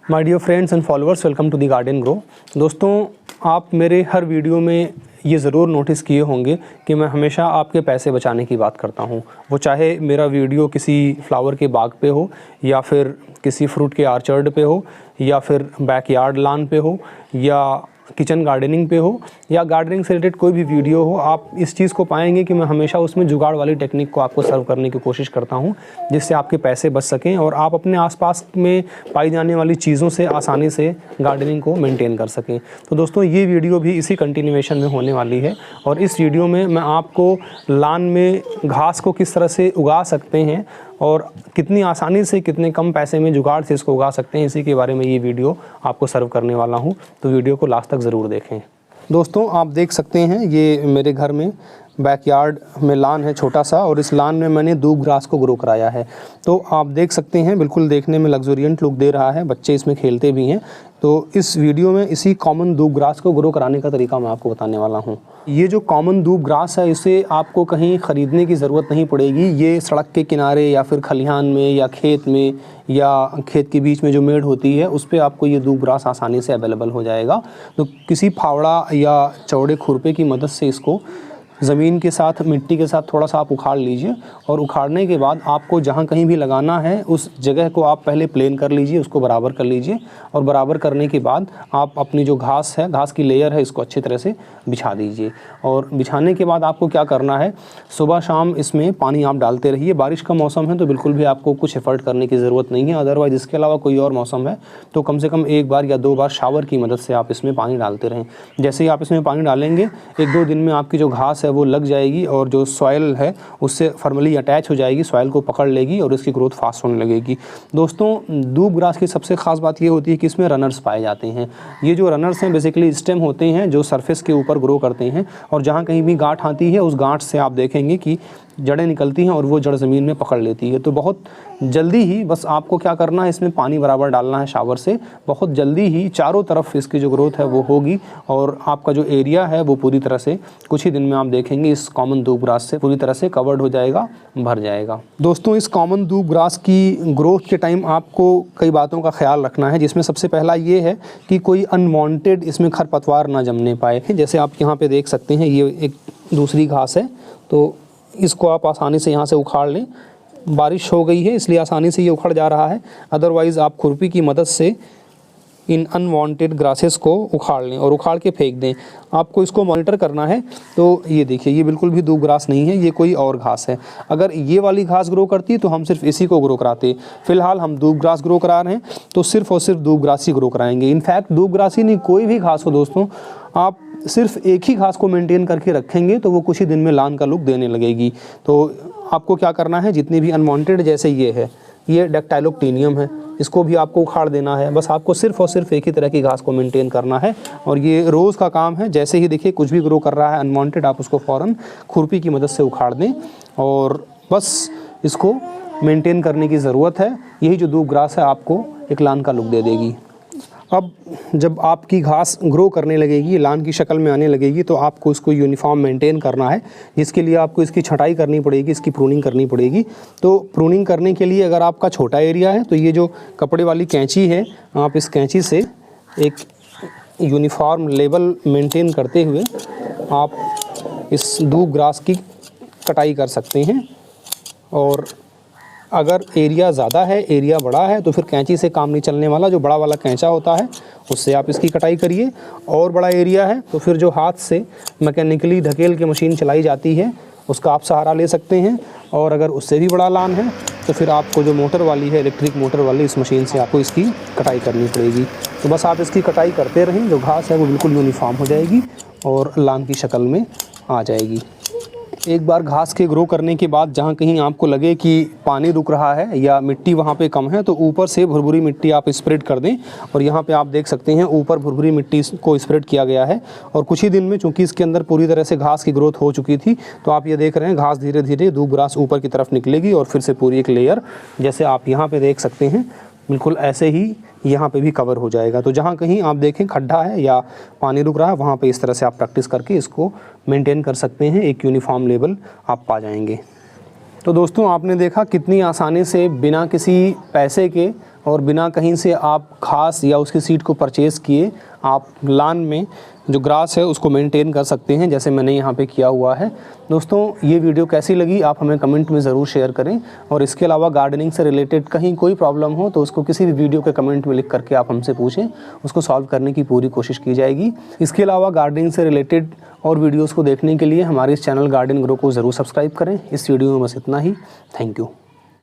My dear friends and followers, welcome to the garden grow. दोस्तों, आप मेरे हर video में ये ज़रूर नोटिस किए होंगे कि मैं हमेशा आपके पैसे बचाने की बात करता हूँ। वो चाहे मेरा वीडियो किसी फ्लावर के बाग पे हो, या फिर किसी फ्रूट के आर्चर्ड पे हो, या फिर बैकयार्ड लान पे हो, या किचन गार्डनिंग पे हो, या गार्डनिंग से रिलेटेड कोई भी वीडियो हो। आप इस चीज़ को पाएंगे कि मैं हमेशा उसमें जुगाड़ वाली टेक्निक को आपको सर्व करने की कोशिश करता हूं, जिससे आपके पैसे बच सकें और आप अपने आसपास में पाई जाने वाली चीज़ों से आसानी से गार्डनिंग को मेंटेन कर सकें। तो दोस्तों, ये वीडियो भी इसी कंटिन्यूएशन में होने वाली है और इस वीडियो में मैं आपको लान में घास को किस तरह से उगा सकते हैं और कितनी आसानी से, कितने कम पैसे में जुगाड़ से इसको उगा सकते हैं, इसी के बारे में ये वीडियो आपको सर्व करने वाला हूँ। तो वीडियो को लास्ट तक ज़रूर देखें। दोस्तों, आप देख सकते हैं ये मेरे घर में बैकयार्ड में लान है छोटा सा, और इस लान में मैंने दूब ग्रास को ग्रो कराया है। तो आप देख सकते हैं बिल्कुल देखने में लग्जरियंट लुक दे रहा है, बच्चे इसमें खेलते भी हैं। तो इस वीडियो में इसी कॉमन दूब ग्रास को ग्रो कराने का तरीका मैं आपको बताने वाला हूँ। ये जो कॉमन दूब ग्रास है, इसे आपको कहीं ख़रीदने की ज़रूरत नहीं पड़ेगी। ये सड़क के किनारे या फिर खलिहान में या खेत में या खेत के बीच में जो मेड़ होती है, उस पर आपको ये दूब ग्रास आसानी से अवेलेबल हो जाएगा। तो किसी फावड़ा या चौड़े खुरपे की मदद से इसको ज़मीन के साथ, मिट्टी के साथ थोड़ा सा आप उखाड़ लीजिए, और उखाड़ने के बाद आपको जहाँ कहीं भी लगाना है उस जगह को आप पहले प्लेन कर लीजिए, उसको बराबर कर लीजिए, और बराबर करने के बाद आप अपनी जो घास है, घास की लेयर है, इसको अच्छी तरह से बिछा दीजिए। और बिछाने के बाद आपको क्या करना है, सुबह शाम इसमें पानी आप डालते रहिए। बारिश का मौसम है तो बिल्कुल भी आपको कुछ एफर्ट करने की ज़रूरत नहीं है। अदरवाइज़ इसके अलावा कोई और मौसम है तो कम से कम 1 बार या 2 बार शावर की मदद से आप इसमें पानी डालते रहें। जैसे ही आप इसमें पानी डालेंगे, 1-2 दिन में आपकी जो घास है वो लग जाएगी और जो सॉइल है उससे फॉर्मली अटैच हो जाएगी, सॉइल को पकड़ लेगी और इसकी ग्रोथ फास्ट होने लगेगी। दोस्तों, दूब ग्रास की सबसे ख़ास बात ये होती है कि इसमें रनर्स पाए जाते हैं। ये जो रनर्स हैं बेसिकली स्टेम होते हैं जो सरफेस के ऊपर ग्रो करते हैं, और जहाँ कहीं भी गांठ आती है उस गांठ से आप देखेंगे कि जड़ें निकलती हैं और वो जड़ ज़मीन में पकड़ लेती है। तो बहुत जल्दी ही बस आपको क्या करना है, इसमें पानी बराबर डालना है शावर से। बहुत जल्दी ही चारों तरफ इसकी जो ग्रोथ है वो होगी और आपका जो एरिया है वो पूरी तरह से कुछ ही दिन में आप देखेंगे इस कॉमन दूब ग्रास से पूरी तरह से कवर्ड हो जाएगा, भर जाएगा। दोस्तों, इस कॉमन दूब ग्रास की ग्रोथ के टाइम आपको कई बातों का ख्याल रखना है, जिसमें सबसे पहला ये है कि कोई अनवांटेड इसमें खरपतवार ना जमने पाए। जैसे आप यहाँ पे देख सकते हैं, ये एक दूसरी घास है, तो इसको आप आसानी से यहाँ से उखाड़ लें। बारिश हो गई है इसलिए आसानी से ये उखड़ जा रहा है, अदरवाइज़ आप खुरपी की मदद से इन अनवांटेड ग्रासेस को उखाड़ लें और उखाड़ के फेंक दें। आपको इसको मॉनिटर करना है। तो ये देखिए, ये बिल्कुल भी दूब ग्रास नहीं है, ये कोई और घास है। अगर ये वाली घास ग्रो करती तो हम सिर्फ इसी को ग्रो कराते। फिलहाल हम दूब ग्रास ग्रो करा रहे हैं तो सिर्फ और सिर्फ दूब ग्रास ही ग्रो कराएंगे। इनफैक्ट दूब ग्रास ही नहीं, कोई भी घास हो दोस्तों, आप सिर्फ एक ही घास को मेंटेन करके रखेंगे तो वो कुछ ही दिन में लान का लुक देने लगेगी। तो आपको क्या करना है, जितनी भी अनवांटेड, जैसे ये है, ये डेक्टाइलोक्टिनियम है, इसको भी आपको उखाड़ देना है। बस आपको सिर्फ और सिर्फ एक ही तरह की घास को मेंटेन करना है और ये रोज़ का काम है। जैसे ही देखिए कुछ भी ग्रो कर रहा है अनवांटेड, आप उसको फ़ौरन खुरपी की मदद से उखाड़ दें और बस इसको मेंटेन करने की ज़रूरत है। यही जो दूब ग्रास है आपको एक लान का लुक दे देगी। अब जब आपकी घास ग्रो करने लगेगी, लान की शक्ल में आने लगेगी, तो आपको इसको यूनिफॉर्म मेंटेन करना है, जिसके लिए आपको इसकी छटाई करनी पड़ेगी, इसकी प्रूनिंग करनी पड़ेगी। तो प्रूनिंग करने के लिए अगर आपका छोटा एरिया है तो ये जो कपड़े वाली कैंची है, आप इस कैंची से एक यूनिफॉर्म लेवल मेंटेन करते हुए आप इस दूब ग्रास की कटाई कर सकते हैं। और अगर एरिया ज़्यादा है, एरिया बड़ा है, तो फिर कैंची से काम नहीं चलने वाला। जो बड़ा वाला कैंचा होता है उससे आप इसकी कटाई करिए। और बड़ा एरिया है तो फिर जो हाथ से मैकेनिकली ढकेल के मशीन चलाई जाती है उसका आप सहारा ले सकते हैं। और अगर उससे भी बड़ा लान है तो फिर आपको जो मोटर वाली है, इलेक्ट्रिक मोटर वाली, इस मशीन से आपको इसकी कटाई करनी पड़ेगी। तो बस आप इसकी कटाई करते रहें, जो घास है वो बिल्कुल यूनिफॉर्म हो जाएगी और लान की शक्ल में आ जाएगी। एक बार घास के ग्रो करने के बाद जहाँ कहीं आपको लगे कि पानी रुक रहा है या मिट्टी वहाँ पे कम है, तो ऊपर से भुरभुरी मिट्टी आप स्प्रेड कर दें। और यहाँ पे आप देख सकते हैं ऊपर भुरभुरी मिट्टी को स्प्रेड किया गया है। और कुछ ही दिन में, चूँकि इसके अंदर पूरी तरह से घास की ग्रोथ हो चुकी थी, तो आप ये देख रहे हैं घास धीरे धीरे दूब ग्रास ऊपर की तरफ निकलेगी और फिर से पूरी एक लेयर, जैसे आप यहाँ पर देख सकते हैं, बिल्कुल ऐसे ही यहाँ पे भी कवर हो जाएगा। तो जहाँ कहीं आप देखें खड्डा है या पानी रुक रहा है, वहाँ पे इस तरह से आप प्रैक्टिस करके इसको मेंटेन कर सकते हैं, एक यूनिफॉर्म लेवल आप पा जाएंगे। तो दोस्तों, आपने देखा कितनी आसानी से बिना किसी पैसे के और बिना कहीं से आप घास या उसकी सीड को परचेज़ किए आप लान में जो ग्रास है उसको मेंटेन कर सकते हैं, जैसे मैंने यहाँ पे किया हुआ है। दोस्तों ये वीडियो कैसी लगी आप हमें कमेंट में ज़रूर शेयर करें, और इसके अलावा गार्डनिंग से रिलेटेड कहीं कोई प्रॉब्लम हो तो उसको किसी भी वीडियो के कमेंट में लिख करके आप हमसे पूछें, उसको सॉल्व करने की पूरी कोशिश की जाएगी। इसके अलावा गार्डनिंग से रिलेटेड और वीडियोज़ को देखने के लिए हमारे इस चैनल गार्डन ग्रो को ज़रूर सब्सक्राइब करें। इस वीडियो में बस इतना ही। Thank you.